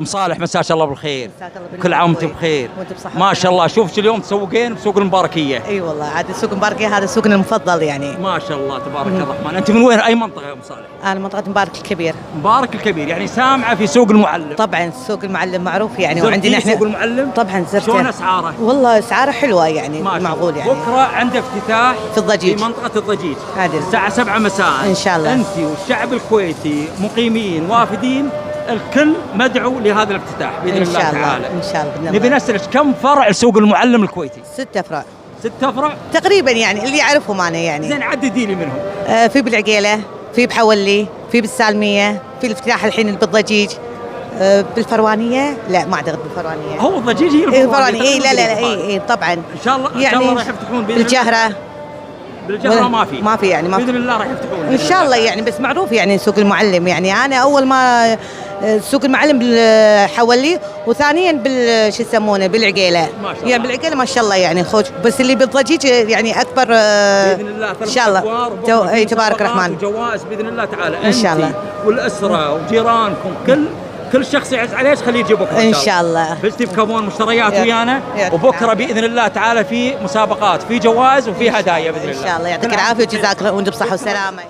ام صالح مساك الله بالخير. مساك الله بالنور كل عام وانت أخوي. بخير. وانت بصحة ما شاء وسلامة. الله. شوف اليوم تسوقين بسوق المباركيه. اي والله عاد سوق مباركة هذا سوقنا المفضل يعني. ما شاء الله تبارك الرحمن. انت من وين؟ اي منطقه يا ام صالح؟ انا منطقة مبارك الكبير. مبارك الكبير، يعني سامعه في سوق المعلم. طبعا سوق المعلم معروف يعني، زرتي وعندنا احنا سوق المعلم؟ طبعا زرته. شلون اسعاره؟ والله اسعاره حلوة يعني، ما شاء الله. معقول يعني. بكره عنده افتتاح في الضجيج. في منطقه الضجيج عادل. الساعه 7 مساء إن شاء الله. انت والشعب الكويتي مقيمين وافدين الكل مدعو لهذا الافتتاح باذن ان الله شاء الله تعالى. ان شاء الله باذن نبي الله. نسألك كم فرع لسوق المعلم الكويتي؟ 6 افرع 6 فرع؟ تقريبا يعني، اللي يعرفهم انا يعني. زين عددي لي منهم. في بالعقيلة، في بحولي، في بالسالمية، في الافتتاح الحين بالضجيج. بالفروانية لا ما اعتقد بالفروانية. هو الضجيج هي الفروانية اي لا لا اي طبعا. ان شاء الله ان يعني شاء الله راح يفتحون باذن الله. بالجهرة بالجهرة ما في. ما في يعني ما في. باذن الله راح يفتحون ان شاء الله يعني، بس معروف يعني سوق المعلم يعني. انا اول ما سوق المعلم بالحولي، وثانيا شو يسمونه بالعقيله. ما شاء الله. يعني بالعقيله ما شاء الله يعني خوش، بس اللي بالضجيج يعني اكبر باذن الله. ان شاء الله. اي تبارك الرحمن. وجوائز باذن الله تعالى. إن شاء الله. أنت والاسره وجيرانكم كل شخص يعز عليك خليه يجي بكره ان شاء الله. فزتي بكمون مشتريات ويانا، يعطيك وبكره العافية. باذن الله تعالى في مسابقات، في جوائز وفي هدايا باذن ان الله. شاء الله يعطيك العافيه وجزاك الله وانت بصحه وسلامه.